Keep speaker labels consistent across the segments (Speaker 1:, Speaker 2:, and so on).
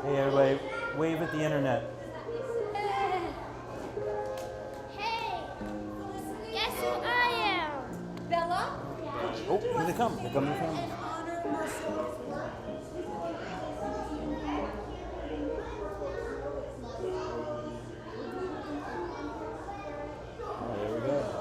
Speaker 1: Hey everybody, wave at the internet.
Speaker 2: Hey, guess who I am? Bella?
Speaker 1: Oh, here they come. They're coming from. Oh, there we go.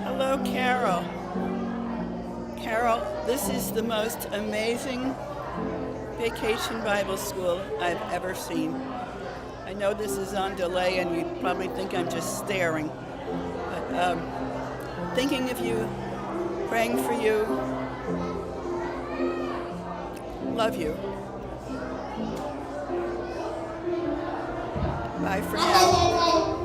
Speaker 3: Hello, Carol. Carol, this is the most amazing vacation Bible school I've ever seen. I know this is on delay and you probably think I'm just staring, but thinking of you, praying for you, love you. Bye for now.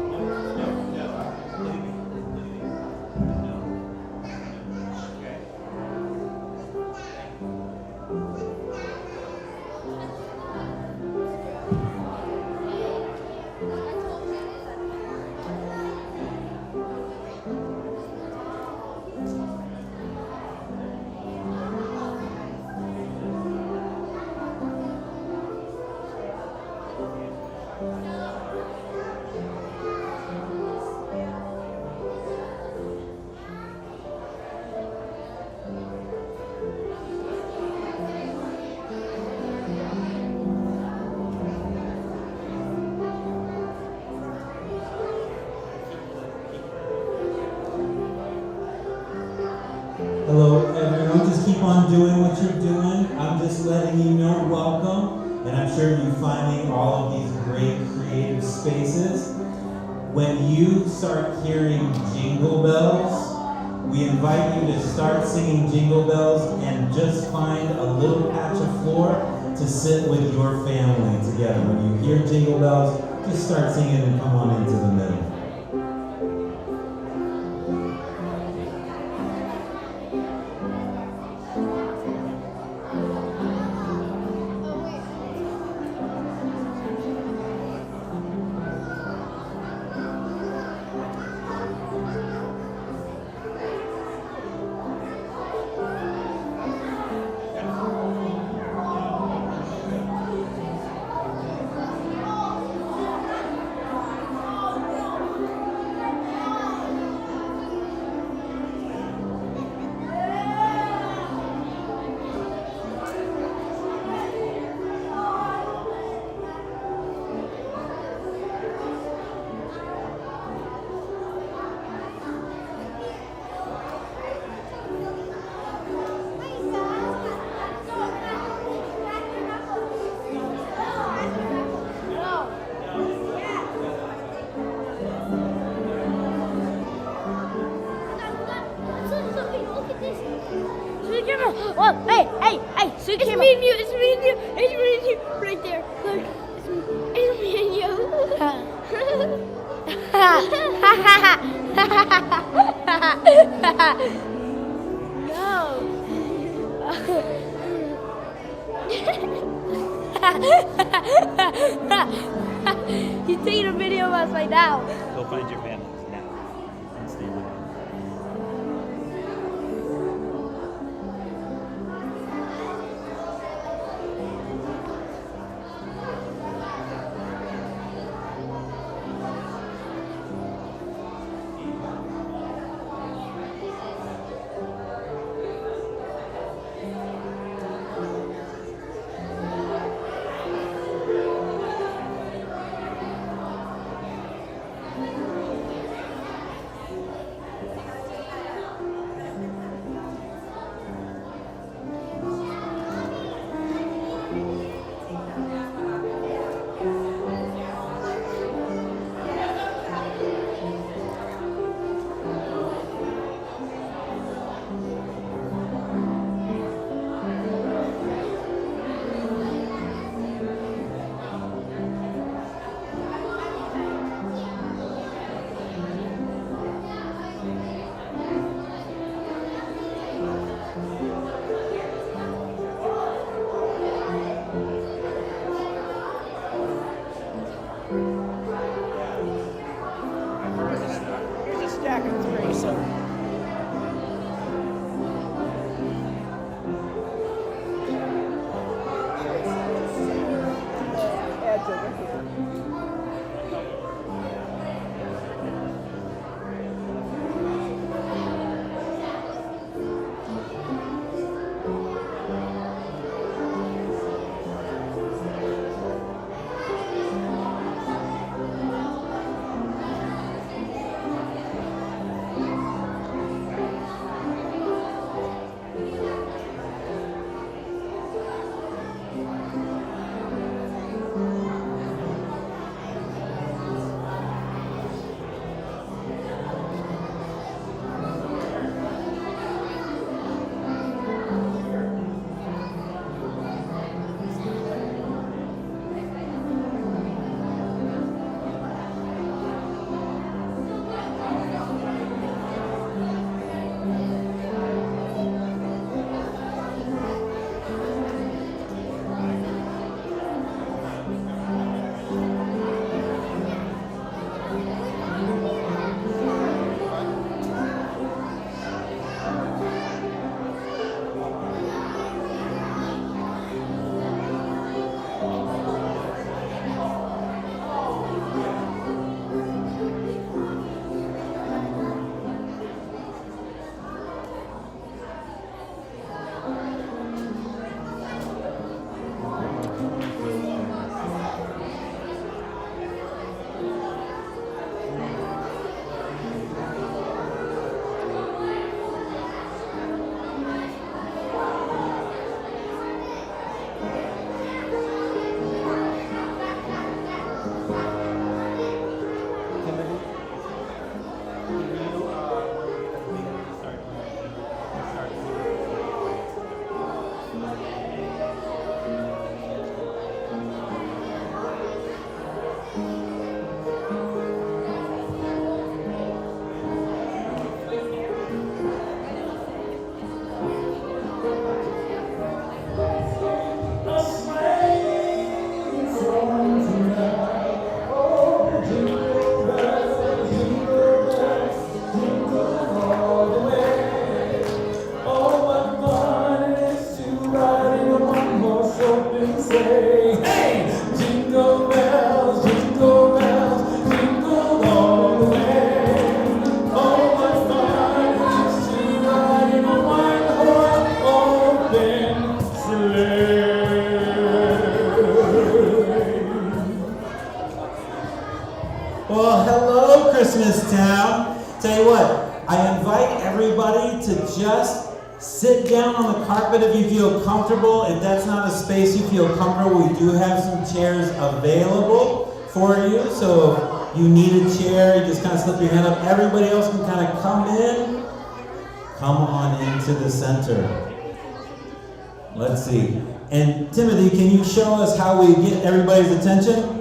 Speaker 4: Hello, everyone. Just keep on doing what you're doing. I'm just letting you know, welcome. And I'm sure you're finding all of these great creative spaces. When you start hearing jingle bells, we invite you to start singing jingle bells and just find a little patch of floor to sit with your family together. When you hear jingle bells, just start singing and come on into the middle.
Speaker 2: He's taking a video of us right now.
Speaker 1: Go find your bandits now. And stay with them.
Speaker 3: Here's a stack of 3, so. Edge over here.
Speaker 4: Well, hello, Christmas Town. Tell you what, I invite everybody to just sit down on the carpet if you feel comfortable. If that's not a space you feel comfortable, we do have some chairs available for you. So if you need a chair, you just kind of slip your hand up. Everybody else can kind of come in. Come on into the center. Let's see. And Timothy, can you show us how we get everybody's attention?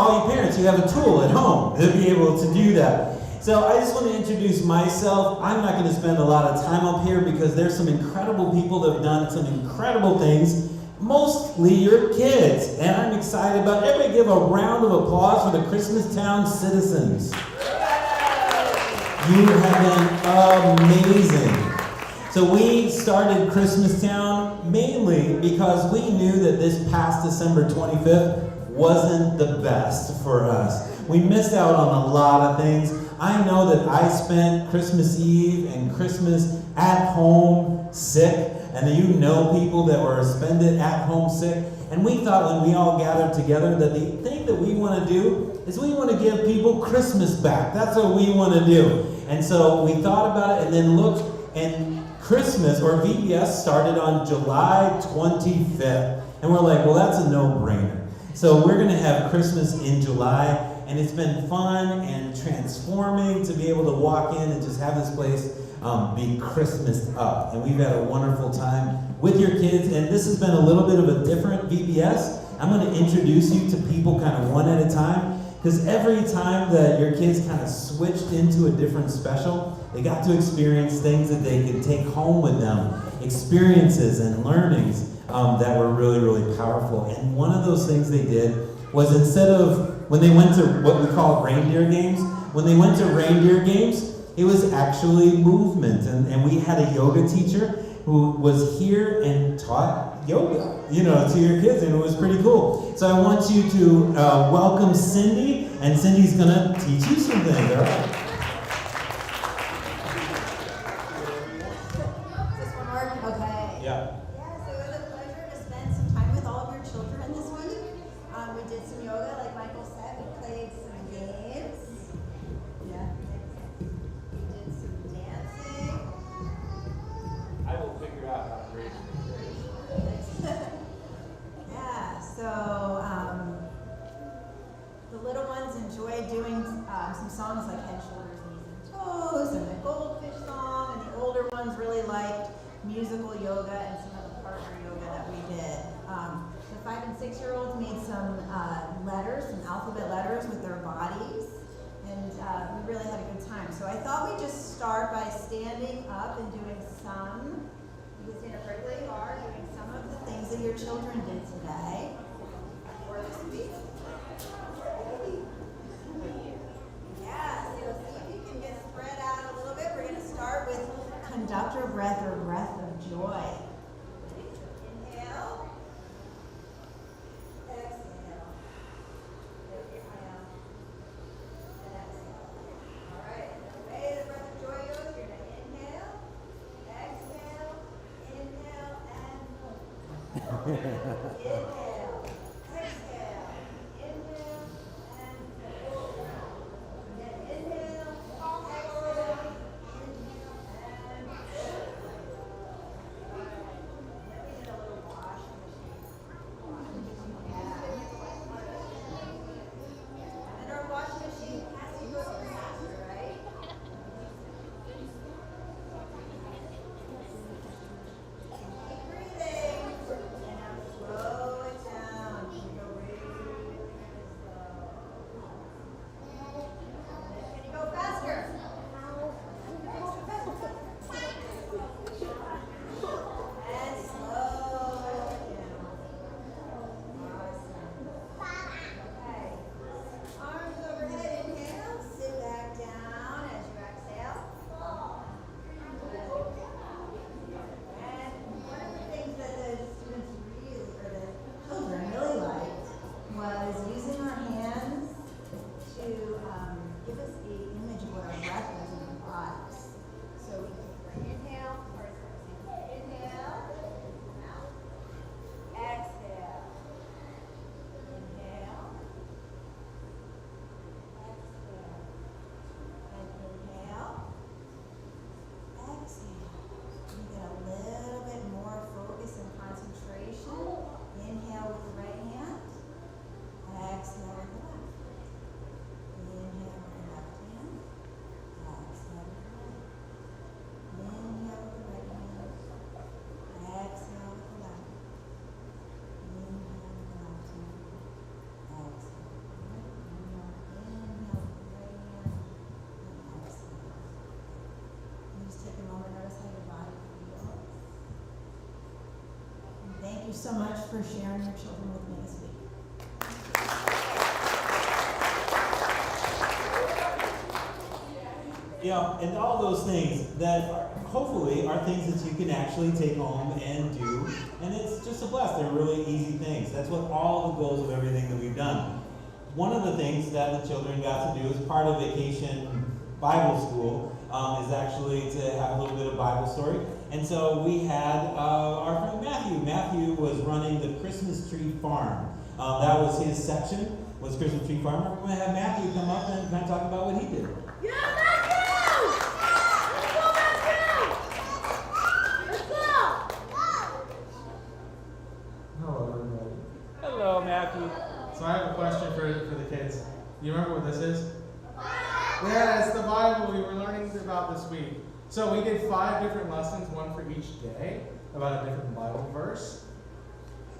Speaker 4: all you parents, you have a tool at home to be able to do that. So I just want to introduce myself. I'm not going to spend a lot of time up here because there's some incredible people that have done some incredible things, mostly your kids. And I'm excited about it. Everybody give a round of applause for the Christmastown citizens. You have been amazing. So we started Christmastown mainly because we knew that this past December 25th wasn't the best for us. We missed out on a lot of things. I know that I spent Christmas Eve and Christmas at home sick, and then you know people that were spend it at home sick. And we thought when we all gathered together that the thing that we want to do is we want to give people Christmas back. That's what we want to do. And so we thought about it and then looked, and Christmas, or VBS, started on July 25th. And we're like, well, that's a no-brainer. So we're going to have Christmas in July. And it's been fun and transforming to be able to walk in and just have this place be Christmased up. And we've had a wonderful time with your kids. And this has been a little bit of a different VBS. I'm going to introduce you to people kind of one at a time. Because every time that your kids kind of switched into a different special, they got to experience things that they could take home with them. Experiences and learnings that were really, really powerful. And one of those things they did was instead of when they went to what we call reindeer games, when they went to reindeer games, it was actually movement. And we had a yoga teacher who was here and taught yoga, to your kids, and it was pretty cool. So I want you to welcome Cindy, and Cindy's gonna teach you some things, all right?
Speaker 5: This one work? Okay.
Speaker 4: Yeah.
Speaker 5: Yes, it was a pleasure to spend some time with all of your children this week. We did some yoga, like Michael said. We played some games. Yeah. We did some dancing.
Speaker 1: I will figure out how to raise the
Speaker 5: Yeah, so the little ones enjoyed doing some songs like Head, Shoulders, Knees, and Toes, and the Goldfish song, and the older ones really liked musical yoga and some of the partner yoga that we did. The 5 and 6-year-olds made some letters, some alphabet letters with their bodies, and we really had a good time. So I thought we'd just start by standing up and doing some. You can stand up right where you are, doing some of the things that your children did today or this week. Yeah, so see if you can get spread out a little bit. We're going to start with conductor breath or breath of joy. Inhale. Exhale. Inhale. And exhale. All right. The way the breath of joy goes, you're going to inhale, exhale, inhale, and hold. Inhale, exhale, inhale, and hold. Then inhale, exhale, inhale, and hold. All right. Then we did a little washing machine. And our washing machine has to go faster, right? Keep breathing. And now slow it so much for sharing your children with me this week.
Speaker 4: Yeah, and all those things that hopefully are things that you can actually take home and do. And it's just a blast. They're really easy things. That's what all the goals of everything that we've done. One of the things that the children got to do as part of Vacation Bible School is actually to have a little bit of Bible story. And so we had our friend Matthew. Matthew was running the Christmas Tree Farm. That was his section, was Christmas Tree Farm. We're going to have Matthew come up and kind of talk about what he did.
Speaker 2: Yeah, Matthew! Let's go, Matthew! Let's go!
Speaker 1: Hello, everybody.
Speaker 6: Hello, Matthew.
Speaker 1: So I have a question for the kids. You remember what this is? Yeah, it's the Bible we were learning about this week. So we did 5 different lessons, one for each day, about a different Bible verse.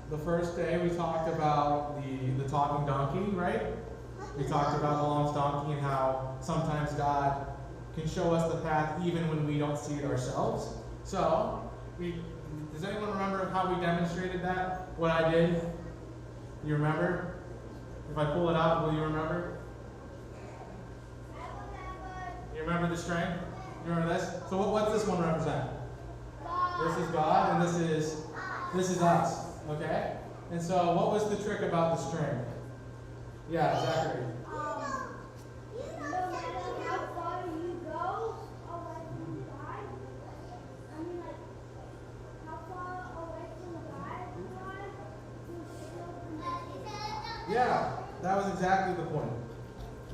Speaker 1: The first day we talked about the talking donkey, right? We talked about the lost donkey and how sometimes God can show us the path even when we don't see it ourselves. So, does anyone remember how we demonstrated that? What I did? You remember? If I pull it out, will you remember? You remember the string? You remember this? So what's this one represent? This is God, and this is us. Okay? And so what was the trick about the string? Yeah, Zachary.
Speaker 2: No matter how far you go, away from God, I mean, like, how far away from God you are, you're still connected to God.
Speaker 1: Yeah, that was exactly the point.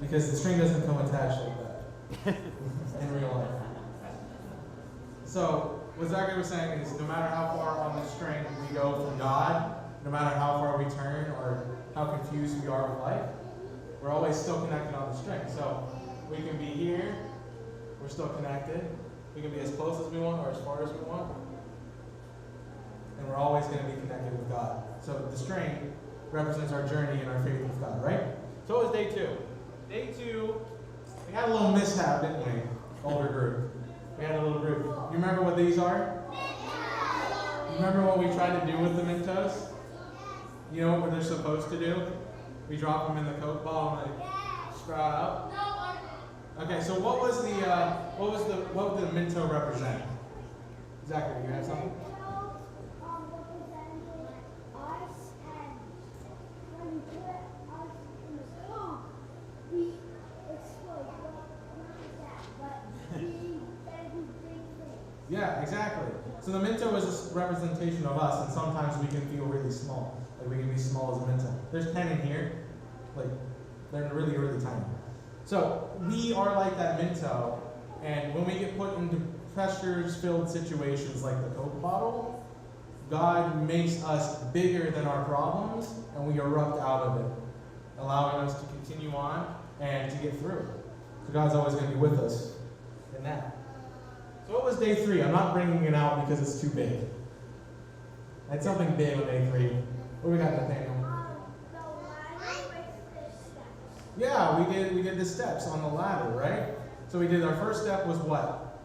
Speaker 1: Because the string doesn't come attached like that in real life. So, what Zachary was saying is no matter how far on the string we go from God, no matter how far we turn or how confused we are with life, we're always still connected on the string. So, we can be here, we're still connected. We can be as close as we want or as far as we want. And we're always going to be connected with God. So, the string represents our journey and our faith with God, right? So, what was day 2? Day 2, we had a little mishap, didn't we? Older group. We had a little group. You remember what these are? You remember what we tried to do with the Mentos? You know what they're supposed to do? We drop them in the Coke bottle and they sprout out. Okay, so what would the Mento represent? Zachary, you have something? Yeah, exactly. So the Mento is a representation of us, and sometimes we can feel really small. Like we can be small as a Mento. There's 10 in here. Like, they're really, really tiny. So we are like that Mento, and when we get put into pressures-filled situations like the Coke bottle, God makes us bigger than our problems, and we erupt out of it, allowing us to continue on and to get through. So God's always going to be with us in that. So what was day 3? I'm not bringing it out because it's too big. I had something big on day 3. What do we got, Nathaniel? Yeah, we did the steps on the ladder, right? So we did our first step was what?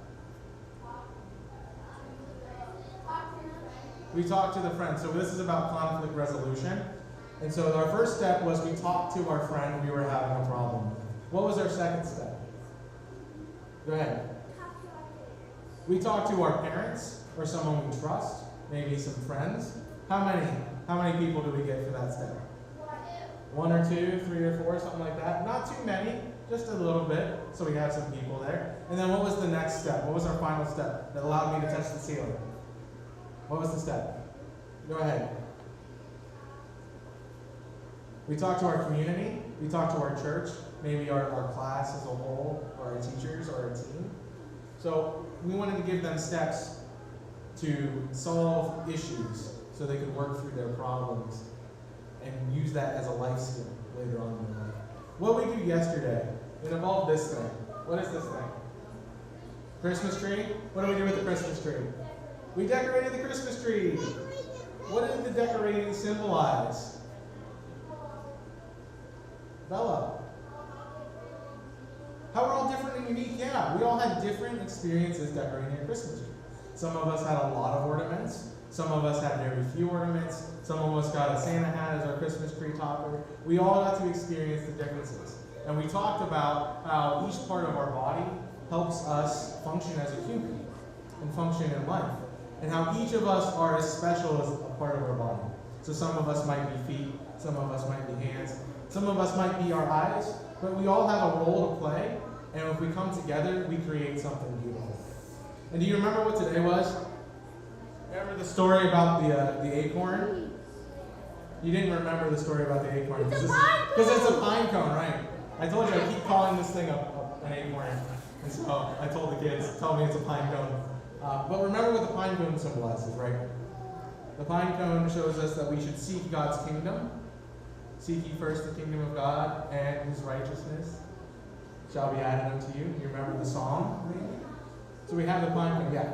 Speaker 1: We talked to the friend. So this is about conflict resolution. And so our first step was we talked to our friend we were having a problem with. What was our second step? Go ahead. We talked to our parents or someone we trust, maybe some friends. How many people do we get for that step? 1 or 2, 3 or 4, something like that. Not too many, just a little bit, so we have some people there. And then what was the next step? What was our final step that allowed me to touch the ceiling? What was the step? Go ahead. We talked to our community. We talked to our church, maybe our class as a whole, or our teachers, or our team. So we wanted to give them steps to solve issues so they could work through their problems and use that as a life skill later on in their life. What we did yesterday, it involved this thing. What is this thing? Christmas tree? What do we do with the Christmas tree? We decorated the Christmas tree. What did the decorating symbolize? Bella. How we're all different and unique? Yeah, we all had different experiences decorating a Christmas tree. Some of us had a lot of ornaments. Some of us had very few ornaments. Some of us got a Santa hat as our Christmas tree topper. We all got to experience the differences. And we talked about how each part of our body helps us function as a human and function in life. And how each of us are as special as a part of our body. So some of us might be feet, some of us might be hands, some of us might be our eyes, but we all have a role to play, and if we come together, we create something beautiful. And do you remember what today was? Remember the story about the acorn? You didn't remember the story about the acorn. Because it's a pine cone, right? I told you I keep calling this thing an acorn. And so I told the kids, tell me it's a pine cone. But remember what the pine cone symbolizes, right? The pine cone shows us that we should seek God's kingdom. Seek ye first the kingdom of God and his righteousness shall be added unto you. You remember the song? Maybe? So we have the pine cone. Yeah.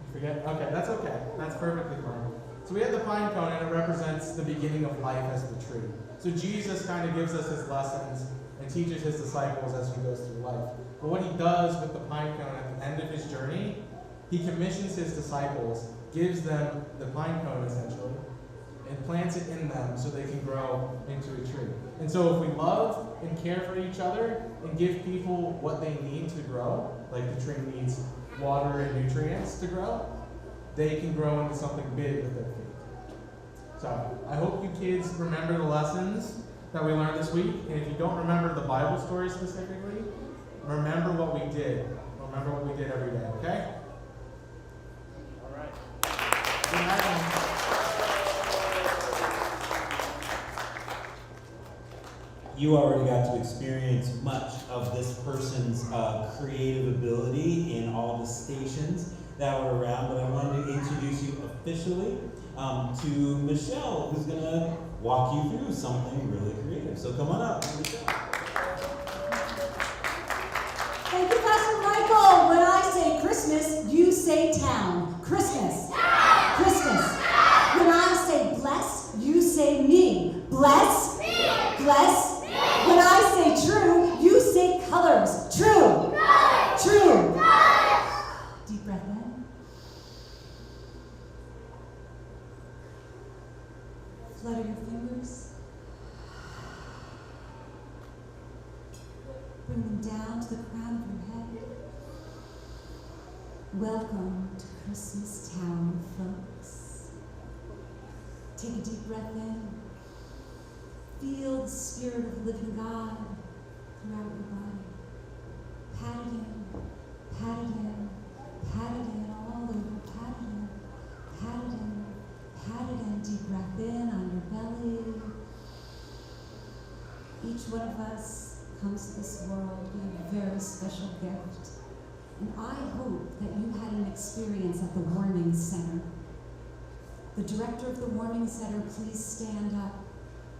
Speaker 1: You forget? Okay, that's okay. That's perfectly fine. So we have the pine cone, and it represents the beginning of life as the tree. So Jesus kind of gives us his lessons and teaches his disciples as he goes through life. But what he does with the pine cone at the end of his journey, he commissions his disciples, gives them the pine cone essentially, and plants it in them so they can grow into a tree. And so if we love and care for each other and give people what they need to grow, like the tree needs water and nutrients to grow, they can grow into something big with their faith. So I hope you kids remember the lessons that we learned this week. And if you don't remember the Bible story specifically, remember what we did. Remember what we did every day, okay? All right. Good night.
Speaker 4: You already got to experience much of this person's creative ability in all the stations that were around, but I wanted to introduce you officially to Michelle, who's going to walk you through something really creative. So come on up, Michelle.
Speaker 6: Thank you, Pastor Michael. When I say Christmas, you say town. Christmas. Christmas. When I say bless, you say me. Bless. Bless. When I say true, you say colors. True. True. Deep breath in. Flutter your fingers. Bring them down to the crown of your head. Welcome to Christmas Town, folks. Take a deep breath in. Feel the Spirit of the living God throughout your body. Pat it in, pat it in, pat it in, all over. Pat it in, pat it in, pat it in. Deep breath in on your belly. Each one of us comes to this world with a very special gift. And I hope that you had an experience at the Warming Center. The director of the Warming Center, please stand up.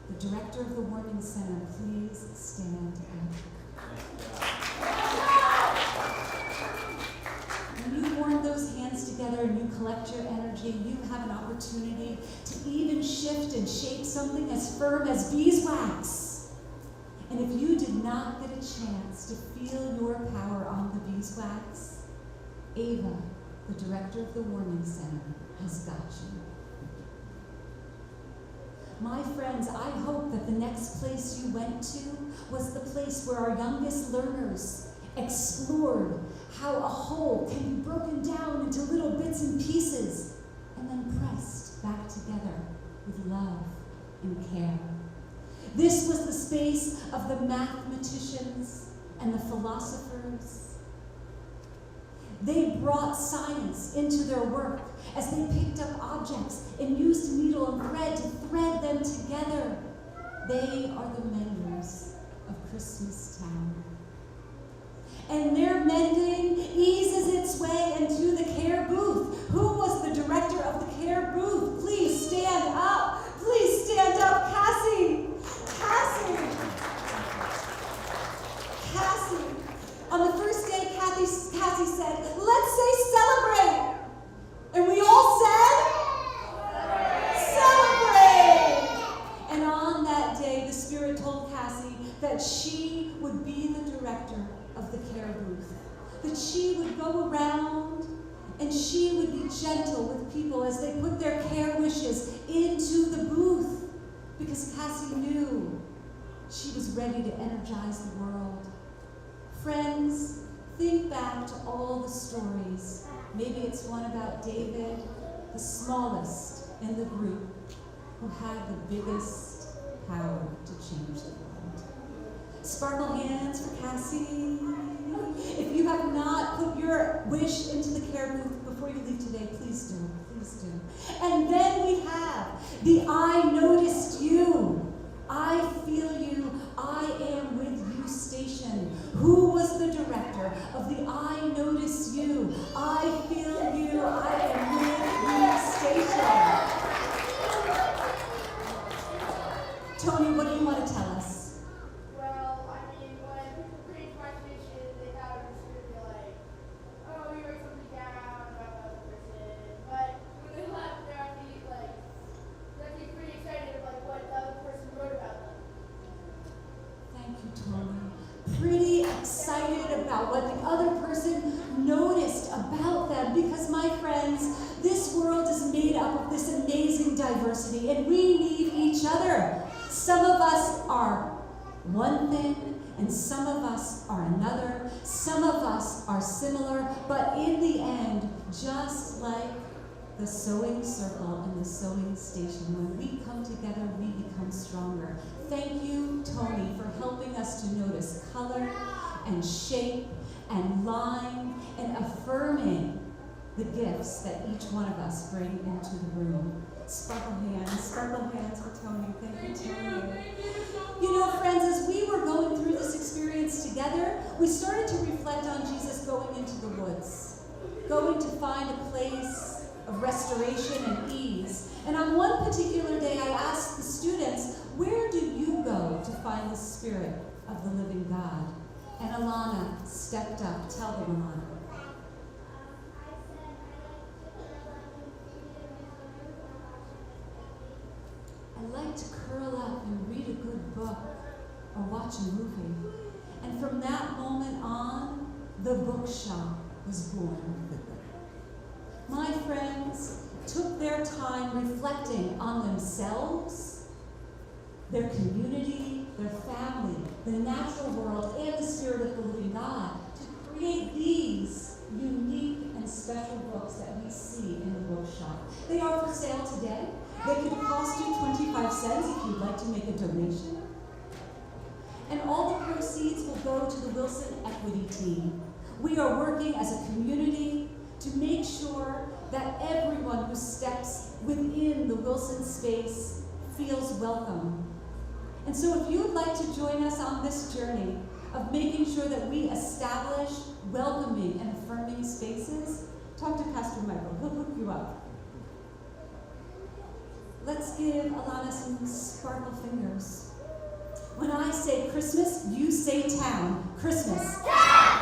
Speaker 6: The director of the Warming Center, please stand up. When you warm those hands together and you collect your energy, you have an opportunity to even shift and shape something as firm as beeswax. And if you did not get a chance to feel your power on the beeswax, Ava, the director of the Warming Center, has got you. My friends, I hope that the next place you went to was the place where our youngest learners explored how a whole can be broken down into little bits and pieces and then pressed back together with love and care. This was the space of the mathematicians and the philosophers. They brought science into their work as they picked up objects and used a needle and thread to thread them together. They are the menders of Christmas Town. And their mending eases its way into the care booth. Who was the director of the care booth? Please stand up. Please stand up. Cassie. Cassie. Cassie. On the first day, Cassie said, let's say celebrate. And we all said, celebrate. And on that day, the Spirit told Cassie that she would be the director of the care booth. That she would go around And she would be gentle with people as they put their care wishes into the booth, because Cassie knew she was ready to energize the world. Friends, think back to all the stories. Maybe it's one about David, the smallest in the group, who had the biggest power to change the world. Sparkle hands for Cassie. If you have not put your wish into the care booth before you leave today, please do. Please do. And then we have the I noticed you. I feel you. I am with you station. Who was the director of the I notice you? I feel you. I am with you station. Tony, what do you want to tell us?
Speaker 2: Well, I mean, when people create my station, they thought it was going to be like, oh, we write something down about the other person. But when they left, they're actually pretty excited about what the other person wrote about them.
Speaker 6: Thank you, Tony. Pretty excited about what the other person noticed about them, because my friends, this world is made up of this amazing diversity, and we need each other. Some of us are one thing, and some of us are another. Some of us are similar, but in the end, just like the sewing circle and the sewing station, when we come together, we become stronger. Thank you, Tony, for helping us to notice color and shape and line and affirming the gifts that each one of us bring into the room. Sparkle hands for Tony. Thank you, Tony. You know, friends, as we were going through this experience together, we started to reflect on Jesus going into the woods, going to find a place of restoration and ease. And on one particular day, I asked the students, where do you go to find the Spirit of the living God? And Alana stepped up. Tell them, Alana. I like to curl up and read a good book or watch a movie. And from that moment on, the bookshop was born. My friends took their time reflecting on themselves, their community, their family, the natural world, and the Spirit of the living God to create these unique and special books that we see in the bookshop. They are for sale today. They could cost you 25 cents if you'd like to make a donation. And all the proceeds will go to the Wilson Equity Team. We are working as a community to make sure that everyone who steps within the Wilson space feels welcome. And so if you would like to join us on this journey of making sure that we establish welcoming and affirming spaces, talk to Pastor Michael. He'll hook you up. Let's give Alana some sparkle fingers. When I say Christmas, you say town. Christmas.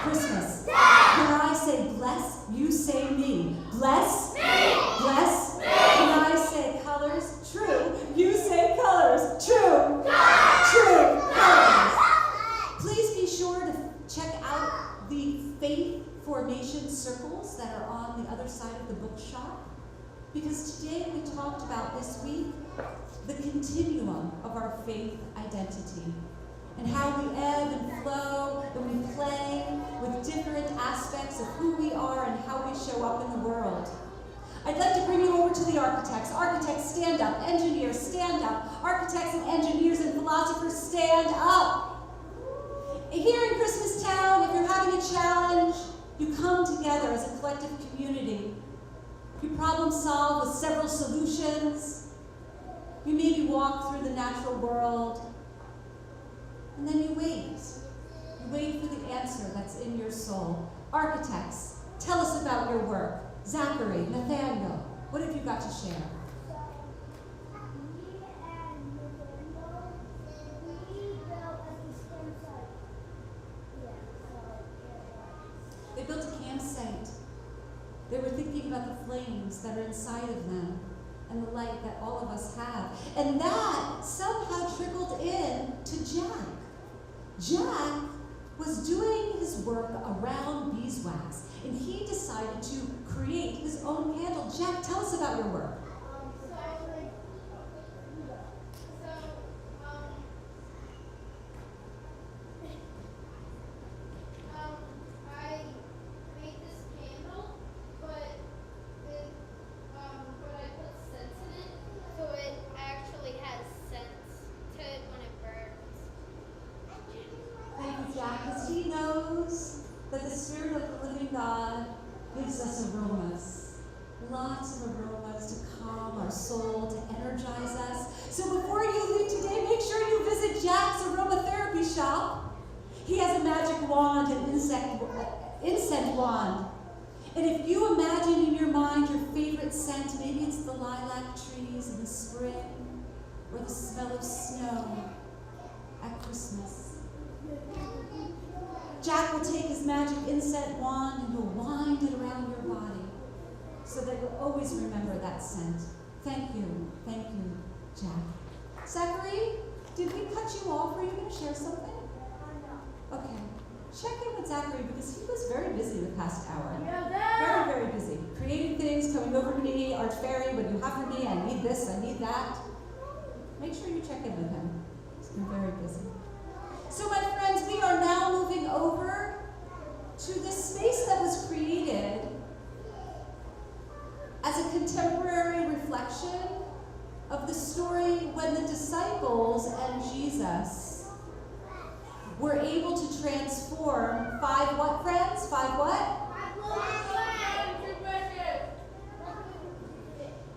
Speaker 6: Christmas. When I say bless, you say me. Bless. Bless. When I say colors, true, you say colors. True. True. Colors. Please be sure to check out the faith formation circles that are on the other side of the bookshop. Because today we talked about this week the continuum of our faith identity and how we ebb and flow and we play with different aspects of who we are and how we show up in the world. I'd like to bring you over to the architects. Architects, stand up. Engineers, stand up. Architects and engineers and philosophers, stand up. Here in Christmas Town, if you're having a challenge, you come together as a collective community. You problem solve with several solutions. You maybe walk through the natural world. And then you wait. You wait for the answer that's in your soul. Architects, tell us about your work. Zachary, Nathaniel, what have you got to share?
Speaker 2: Me and Nathaniel, we built this campsite.
Speaker 6: They built a campsite. They were thinking about the flames that are inside of them and the light that all of us have. And that somehow trickled in to Jack. Jack was doing his work around beeswax, and he decided to create his own candle. Jack, tell us about your work.
Speaker 2: I made this candle, but I put scents in it, so it actually has scents to it when it burns.
Speaker 6: Thank you, Jack, because he knows that the Spirit of the living God gives us aromas. Lots of aromas to calm our soul, to energize us. So before you leave today, make sure you visit Jack's aromatherapy shop. He has a magic wand, an incense wand. And if you imagine in your mind your favorite scent, maybe it's the lilac trees in the spring, or the smell of snow at Christmas. Jack will take his magic incense wand and he'll wind it around your body so that you'll always remember that scent. Thank you, Jack. Zachary, did we cut you off? Were you going to share something? Okay. Check in with Zachary because he was very busy the past hour. Very, very busy. Creating things, coming over to me, Arch Fairy, what do you have for me? I need this, I need that. Make sure you check in with him. He's been very busy. So my friends, we are now moving over to this space that was created as a contemporary reflection of the story when the disciples and Jesus were able to transform 5 what, friends? 5 what?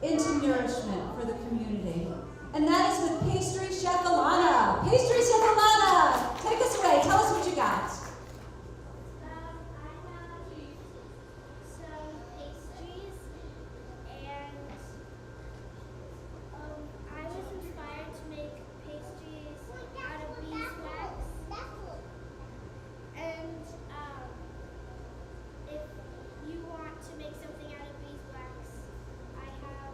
Speaker 6: Into nourishment for the community. And that is with Pastry Chef Alana. Pastry Chef Alana, take us away. Tell us what you got.
Speaker 2: I have some pastries, and I was inspired to make pastries out of beeswax. And if you want to make something out of beeswax, I have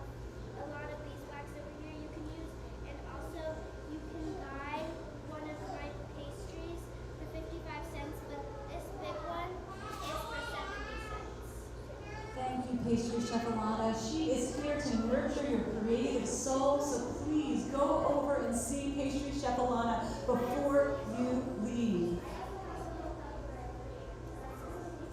Speaker 2: a lot of beeswax over here you can use, and also you can buy one of my pastries for 55 cents, but this big one is for 70 cents.
Speaker 6: Thank you, Pastry Chef Alana. She is here to nurture your creative soul, so please go over and see Pastry Chef Alana before you leave.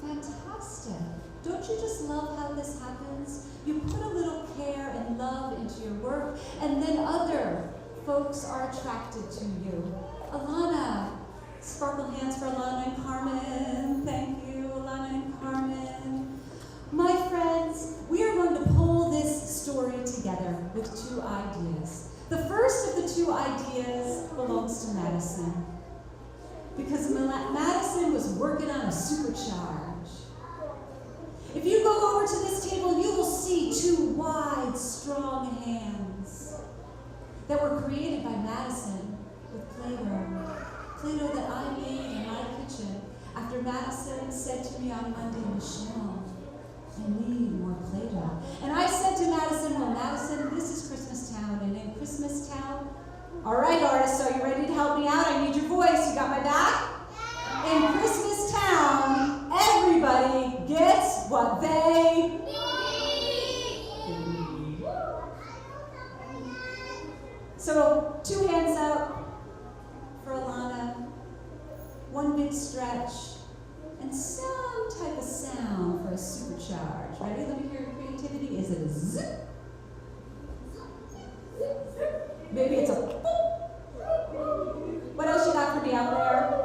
Speaker 6: Fantastic. Don't you just love how this happens? You put a little care and love into your work, and then other folks are attracted to you. Alana, sparkle hands for Alana and Carmen. Thank you, Alana and Carmen. My friends, we are going to pull this story together with 2 ideas. The first of the 2 ideas belongs to Madison, because Madison was working on a supercharge. If you go over to this table, you will see 2 wide, strong hands that were created by Madison with Play-Doh. Play-Doh that I made in my kitchen after Madison said to me on Monday, Michelle, I need more Play-Doh. And I said to Madison, well, Madison, this is Christmastown, and in Christmastown, all right, artists, are you ready to help me out? I need your voice. You got my back? In Christmastown, everybody gets what they need. So 2 hands up for Alana, 1 big stretch, and some type of sound for a supercharge. Ready? Let me hear your creativity. Is it a zip? Maybe it's a boop. What else you got for me out there?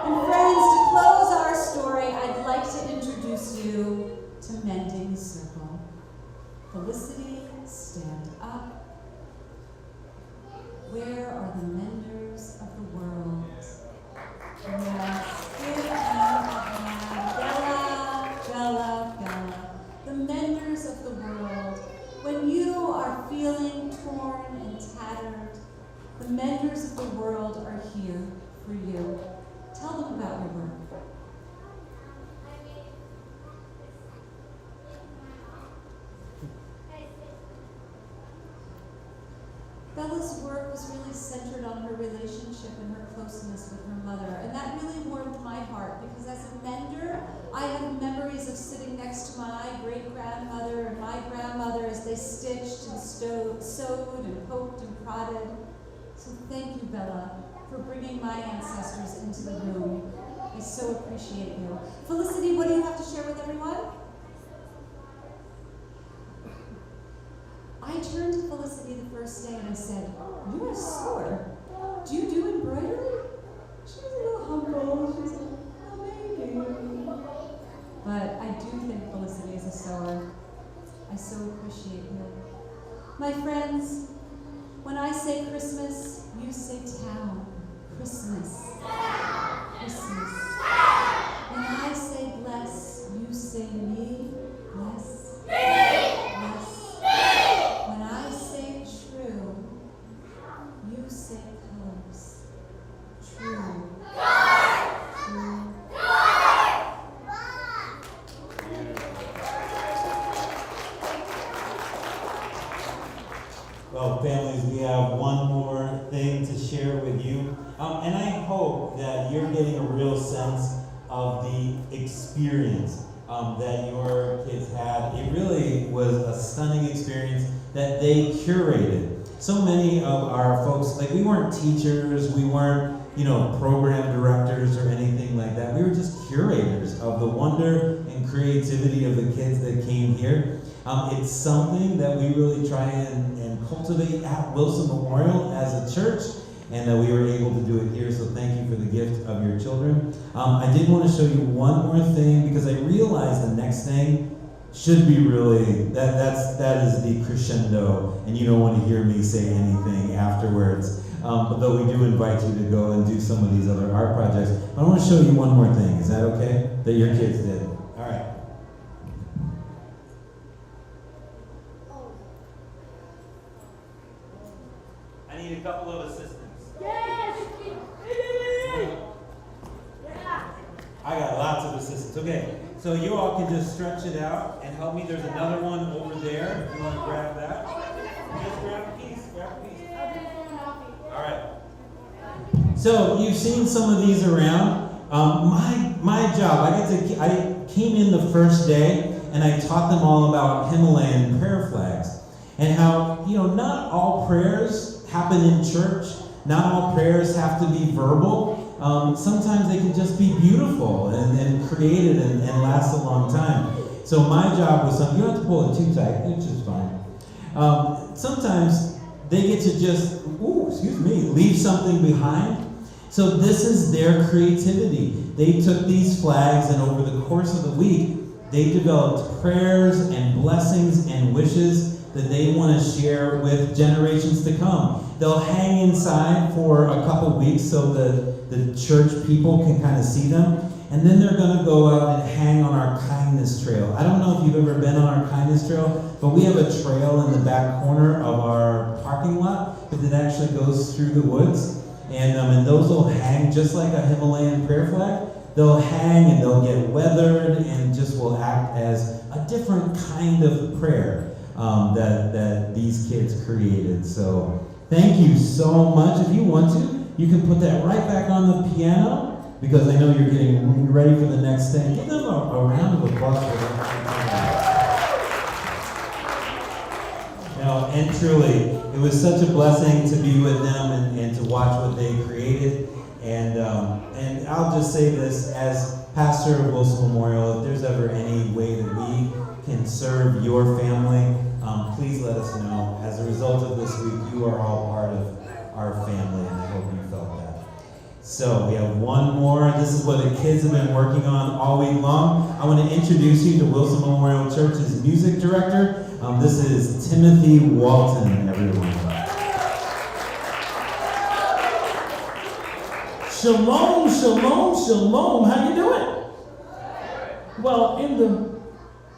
Speaker 6: And friends, to close our story, I'd like to introduce you to Mending Circle. Felicity, stand up. Where are the menders of the world? Yes, give them a hand. Bella, Bella, Bella. The menders of the world. When you are feeling torn and tattered, the menders of the world are here for you. Tell them about your work. Bella's work was really centered on her relationship and her closeness with her mother, and that really warmed my heart because as a mender, I have memories of sitting next to my great-grandmother and my grandmother as they stitched and sewed and poked and prodded. So thank you, Bella, for bringing my ancestors into the room. I so appreciate you. Felicity, what do you have to share with everyone? I turned to Felicity the first day and I said, "You're a sewer. Do you do embroidery?" She was a little humble. She was like, "Oh, maybe." But I do think Felicity is a sewer. I so appreciate you. My friends, when I say Christmas, you say town. Christmas. Christmas. When I say bless, you say me. Bless. Bless. When I say true, you say colors. True. True.
Speaker 4: Well, families, we have one more thing to share with you. And I hope that you're getting a real sense of the experience that your kids had. It really was a stunning experience that they curated. So many of our folks, like we weren't teachers, we weren't, program directors or anything like that. We were just curators of the wonder and creativity of the kids that came here. It's something that we really try and cultivate at Wilson Memorial as a church, and that we were able to do it here, so thank you for the gift of your children. I did want to show you one more thing, because I realized the next thing should be really, that is the crescendo, and you don't want to hear me say anything afterwards. Though we do invite you to go and do some of these other art projects. But I want to show you one more thing. Is that okay? That your kids did. All right. I need a couple of assistants.
Speaker 2: Yes!
Speaker 4: I got lots of assistants. Okay, so you all can just stretch it out and help me. There's another one over there if you want to grab that. Just grab a piece, All right. So you've seen some of these around. My job, I came in the first day and I taught them all about Himalayan prayer flags and how, not all prayers happen in church. Not all prayers have to be verbal. Sometimes they can just be beautiful and created and last a long time. So my job was you don't have to pull it too tight, which is fine. Sometimes they get to just, leave something behind. So this is their creativity. They took these flags and over the course of the week, they developed prayers and blessings and wishes that they want to share with generations to come. They'll hang inside for a couple weeks so that the church people can kind of see them. And then they're going to go out and hang on our kindness trail. I don't know if you've ever been on our kindness trail, but we have a trail in the back corner of our parking lot that actually goes through the woods. And those will hang just like a Himalayan prayer flag. They'll hang and they'll get weathered and just will act as a different kind of prayer that these kids created. So thank you so much. If you want to, you can put that right back on the piano, because I know you're getting ready for the next thing. Give them a round of applause for that. And truly, it was such a blessing to be with them and to watch what they created. And I'll just say this, as pastor of Wilson Memorial, if there's ever any way that we can serve your family, please let us know. As a result of this week, you are all part of our family, and I hope you felt that. So we have one more. This is what the kids have been working on all week long. I want to introduce you to Wilson Memorial Church's music director. This is Timothy Walton, everyone.
Speaker 7: Shalom, shalom, shalom. How you doing? Well, in the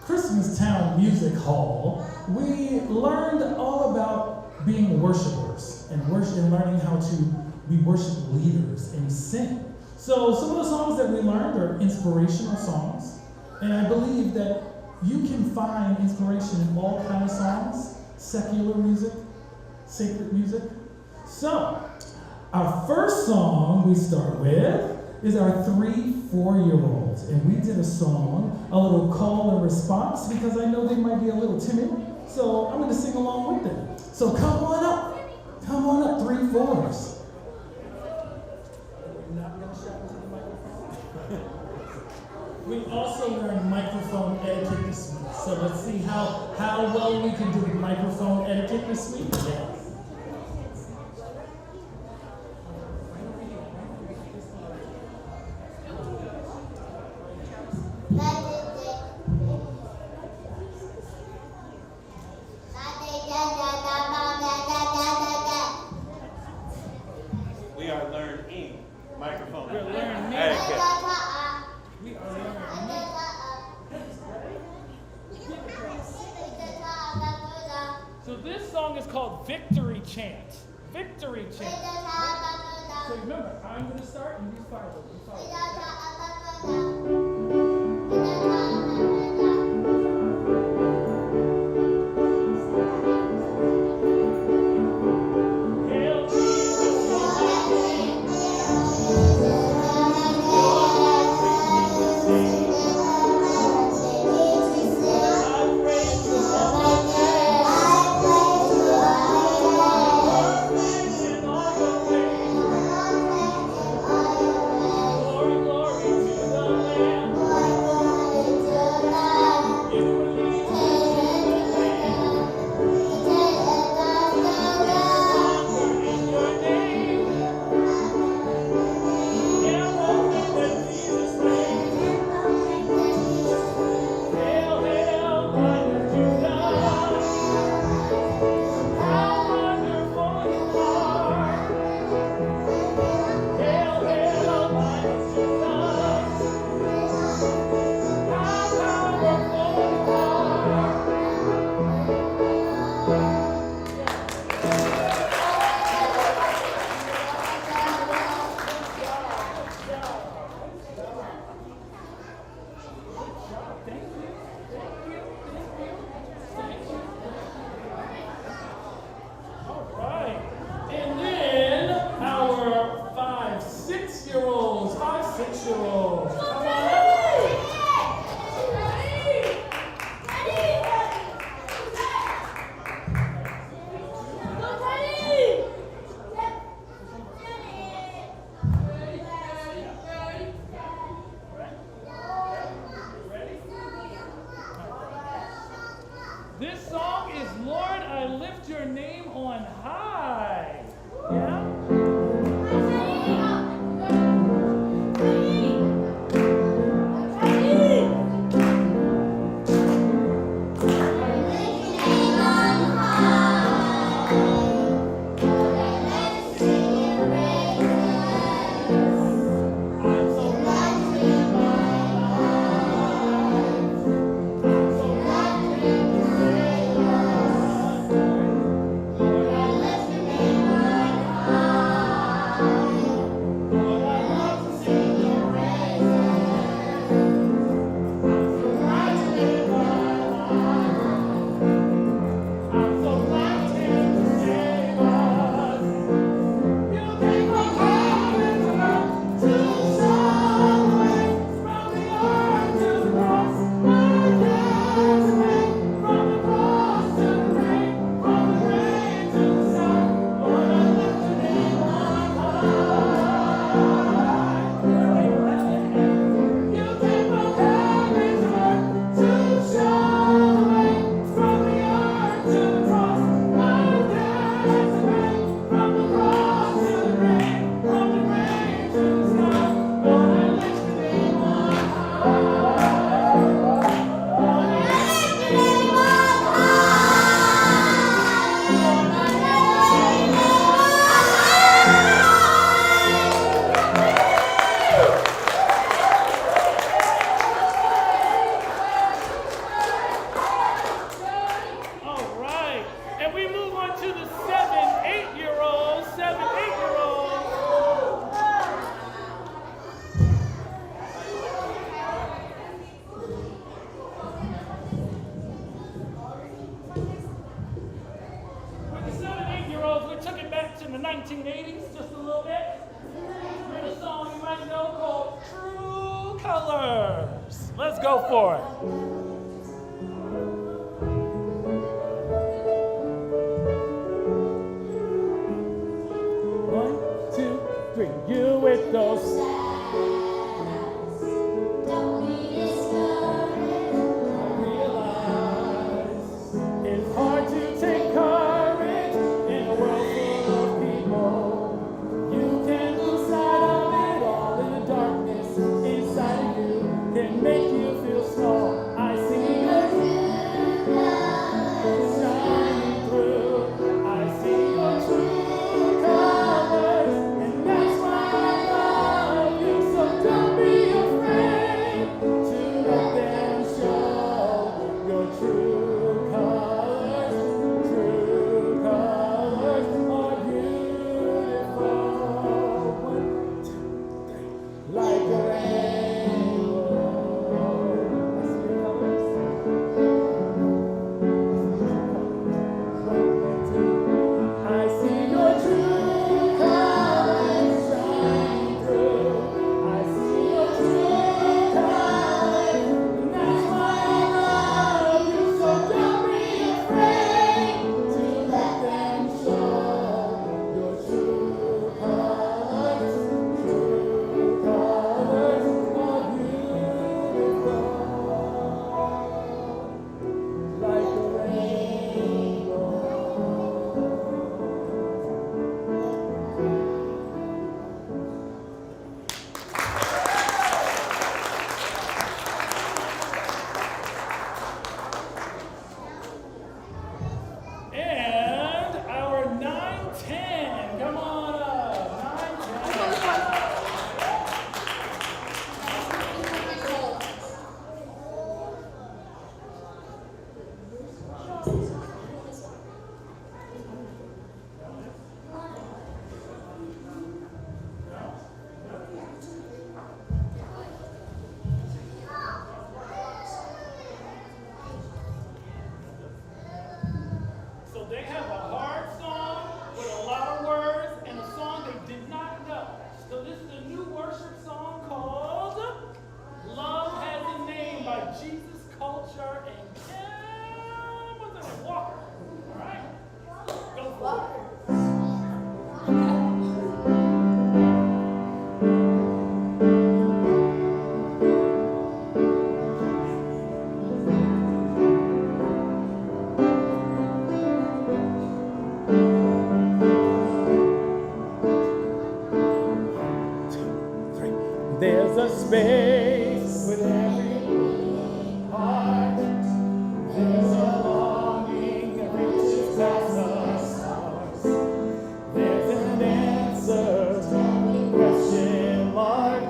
Speaker 7: Christmas Town Music Hall, we learned all about being worshipers and learning how to be worship leaders and sing. So some of the songs that we learned are inspirational songs, and I believe that you can find inspiration in all kinds of songs: secular music, sacred music. So, our first song we start with is our 3 4-year-olds. And we did a song, a little call and response, because I know they might be a little timid. So I'm going to sing along with them. So come on up. Come on up, 3 4s. We're not going to shout into the microphone. We also learned microphone etiquette this week. So let's see how well we can do with microphone etiquette this week. Yeah.
Speaker 8: We are learning microphone.
Speaker 7: We're learning
Speaker 8: etiquette.
Speaker 7: We are learning. So this song is called Victory Chant. Victory Chant. So remember, I'm going to start and you follow. This song is Lord, I Lift Your Name on High. Yeah?
Speaker 2: Lord, I lift your name on high.
Speaker 7: 1980s, just a little bit. Here's a song you might know called True Colors. Let's go for it. You with those
Speaker 2: Don't be discouraged.
Speaker 7: realize it's hard to take courage in a world full of people. You can lose sight of it all in the darkness inside of you can make you feel small. I see your true colors shining through. I see your true colors, and that's why I love you. So don't be afraid to let them show your true colors. True colors are beautiful. 1, 2, 3, like a rainbow. I see your colors. I see your true colors shining through. I see your true colors, and that's why I love you. So don't be afraid to let them show your true colors. True colors are beautiful, like a rainbow. And our 9-10, come on up, 9-10. So they have a hard song with a lot of words and a song they did not know. So this is a new worship song called Love Has a Name by Jesus Culture and Kim, what's that, Walker. All right, go for it. There's a space with every heart. There's a longing that reaches past the stars. There's an answer to the question mark.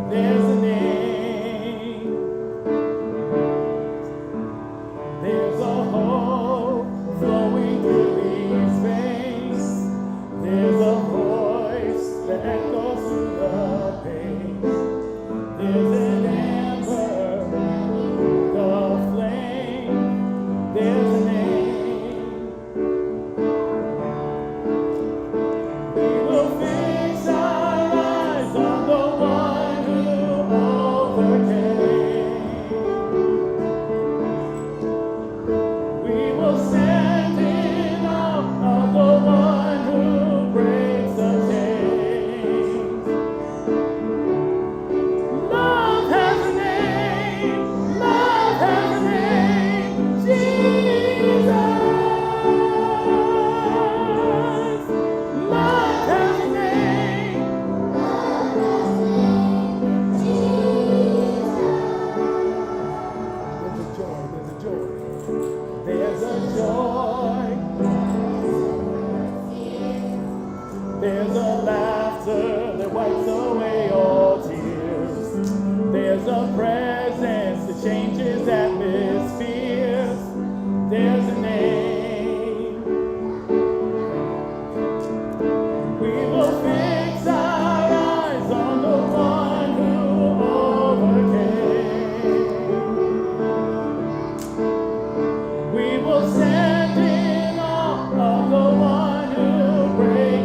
Speaker 7: There's a name. There's a hope flowing through these veins. There's a voice that echoes through the pain. There's an ember, the flame. There's a name. We will fix our eyes on the one who overcame. We will stand in awe of the one who breaks the chains. Love has a name. Love has a name. Jesus. Love has a name. There's a joy. There's a laughter that wipes away all tears. There's a presence that changes atmospheres. There's a name. We will fix our eyes on the one who overcame. We will stand in awe of the one who breaks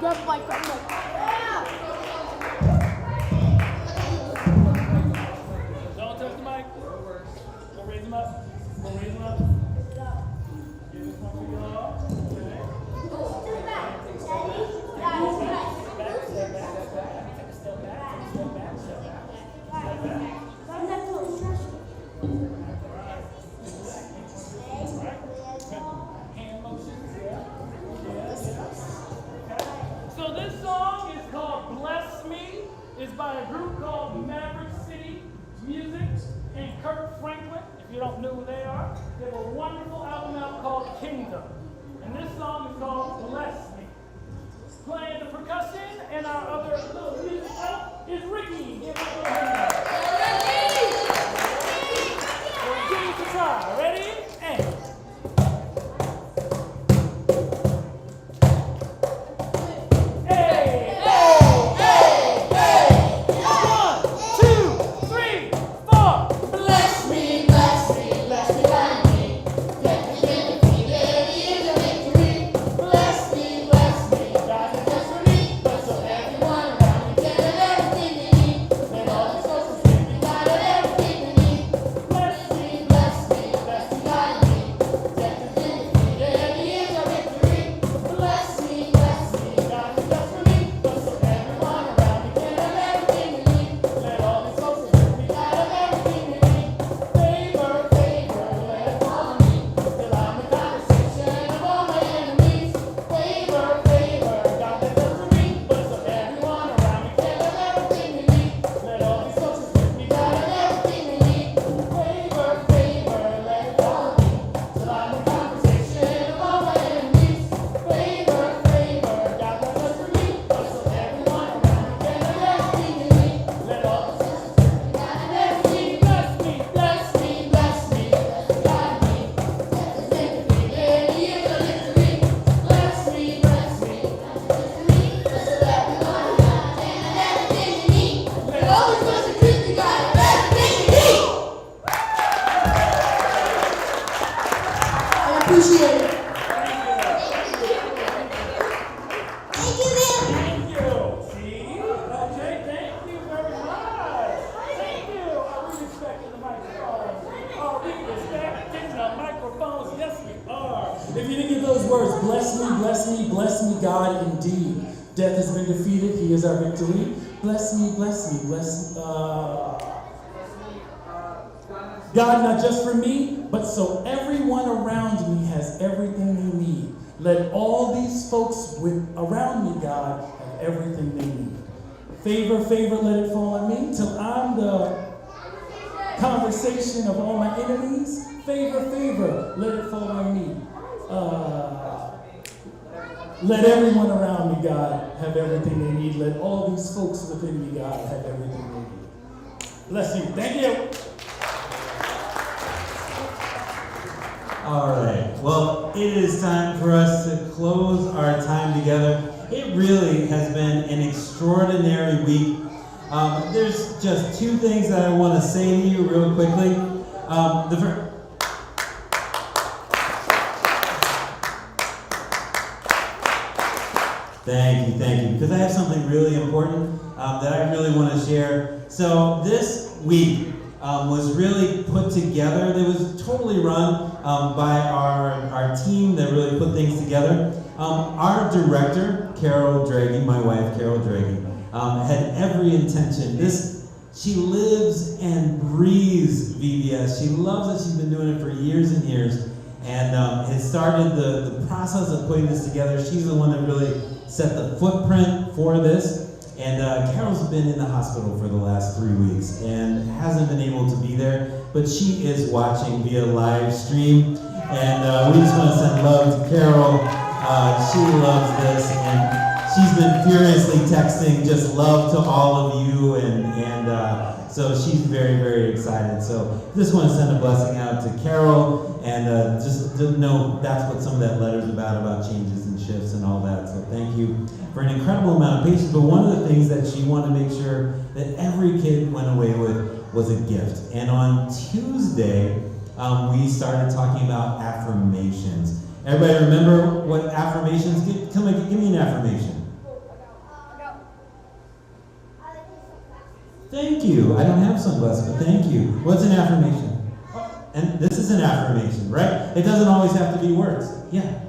Speaker 2: grab the mic, grab the mic. Yeah.
Speaker 7: Don't touch the mic. Don't raise him up. Don't raise him up. Give this one for y'all. Okay.
Speaker 2: To the back. Daddy. Daddy.
Speaker 7: Step back. Take a step back. Step back. Step back.
Speaker 2: Run that to the
Speaker 7: Hand motions. Yeah. So this song is called Bless Me. It's by a group called Maverick City Music and Kirk Franklin. If you don't know who they are, they have a wonderful album out called Kingdom. And this song is called Bless Me. Playing the percussion and our other little music out is Ricky. Give it a little hand. So give it a try. Ready? And. If you didn't get those words, bless me, bless me, bless me, God, indeed. Death has been defeated. He is our victory. Bless me, bless me, bless me. God, not just for me, but so everyone around me has everything they need. Let all these folks around me, God, have everything they need. Favor, favor, let it fall on me till I'm the conversation of all my enemies. Favor, favor, let it fall on me. Let everyone around me, God, have everything they need. Let all these folks within me, God, have everything they need. Bless you. Thank you.
Speaker 4: All right. Well, it is time for us to close our time together. It really has been an extraordinary week. There's just two things that I want to say to you real quickly. Thank you, because I have something really important that I really want to share. So this week was really put together. It was totally run by our team that really put things together. Our director, Carol Draghi, my wife, Carol Draghi, had every intention. She lives and breathes VBS. She loves it. She's been doing it for years and years, and has started the process of putting this together. She's the one that really set the footprint for this. And Carol's been in the hospital for the last 3 weeks and hasn't been able to be there, but she is watching via live stream. And we just want to send love to Carol. She loves this, and she's been furiously texting just love to all of you, and so she's very, very excited. So just want to send a blessing out to Carol, and just to know that's what some of that letter's about changes and shifts and all that. So thank you for an incredible amount of patience. But one of the things that she wanted to make sure that every kid went away with was a gift. And on Tuesday, we started talking about affirmations. Everybody remember what affirmations? Give me an affirmation. Thank you. I don't have sunglasses, but thank you. What's an affirmation? And this is an affirmation, right? It doesn't always have to be words. Yeah.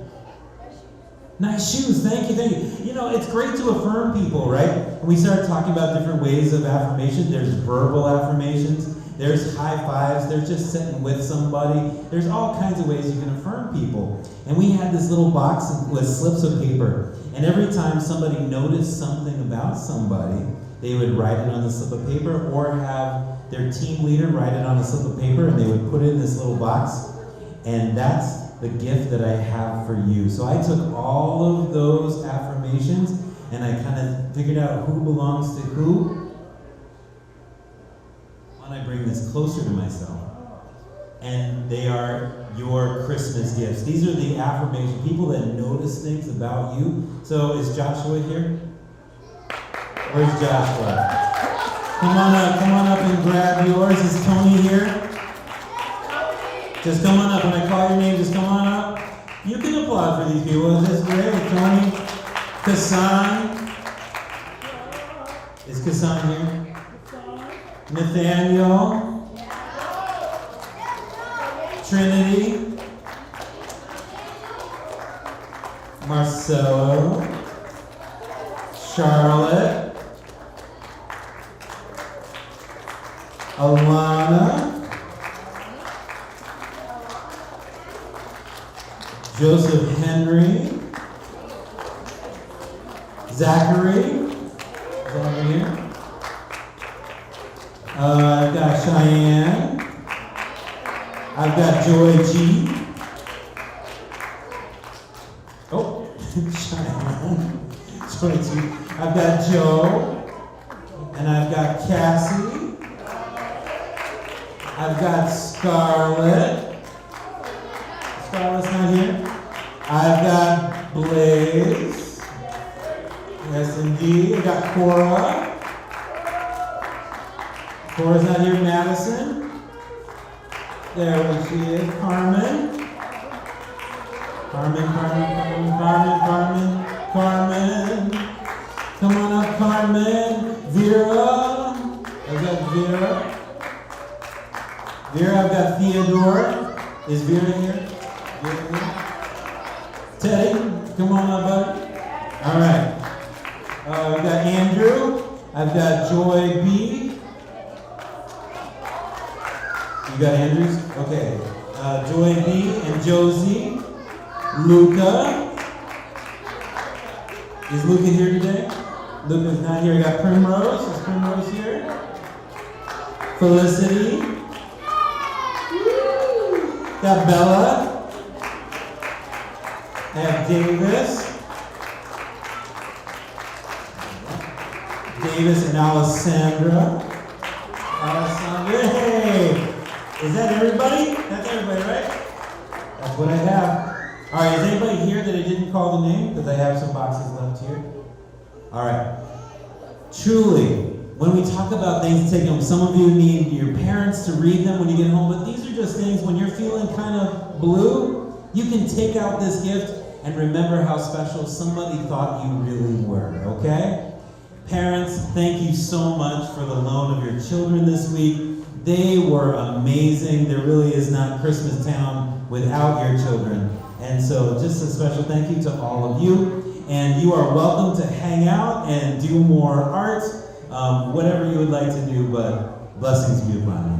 Speaker 4: Nice shoes. Thank you, thank you. You know, it's great to affirm people, right? When we start talking about different ways of affirmation, there's verbal affirmations, there's high fives, there's just sitting with somebody. There's all kinds of ways you can affirm people. And we had this little box with slips of paper. And every time somebody noticed something about somebody, they would write it on the slip of paper or have their team leader write it on a slip of paper, and they would put it in this little box. And that's the gift that I have for you. So I took all of those affirmations and I kind of figured out who belongs to who. Why don't I bring this closer to myself? And they are your Christmas gifts. These are the affirmation, people that notice things about you. So is Joshua here? Where's Joshua? Come on up and grab yours. Is Tony here? Just come on up. When I call your name, just come on up. You can applaud for these people. Is this great? Tony, Kassan. Is Kassan here? Nathaniel. Trinity. Marcelo. Charlotte. Alana. Joseph Henry, Zachary, is that over here? I've got Cheyenne, I've got Joy G. Oh, Cheyenne, Joy G. I've got Joe, and I've got Cassie, I've got Scarlett. Scarlett's not here. I've got Blaze. Yes, indeed. I've got Cora. Cora's not here. Madison. There she is. Carmen. Carmen. Come on up, Carmen. Vera. I've got Vera. I've got Theodore. Is Vera here? Teddy, come on up, buddy. All right. We've got Andrew. I've got Joy B. You got Andrews? Okay. Joy B and Josie. Luca. Is Luca here today? Luca's not here. I got Primrose. Is Primrose here? Felicity. Got Bella. I have Davis and Alessandra. Hey! Is that everybody? That's everybody, right? That's what I have. All right, is anybody here that I didn't call the name? Because I have some boxes left here. All right. Truly, when we talk about things to take home, some of you need your parents to read them when you get home, but these are just things when you're feeling kind of blue, you can take out this gift and remember how special somebody thought you really were, okay? Parents, thank you so much for the loan of your children this week. They were amazing. There really is not Christmas Town without your children. And so just a special thank you to all of you. And you are welcome to hang out and do more art, whatever you would like to do, but blessings be upon you.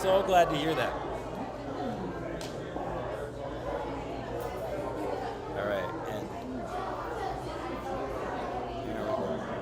Speaker 9: So glad to hear that.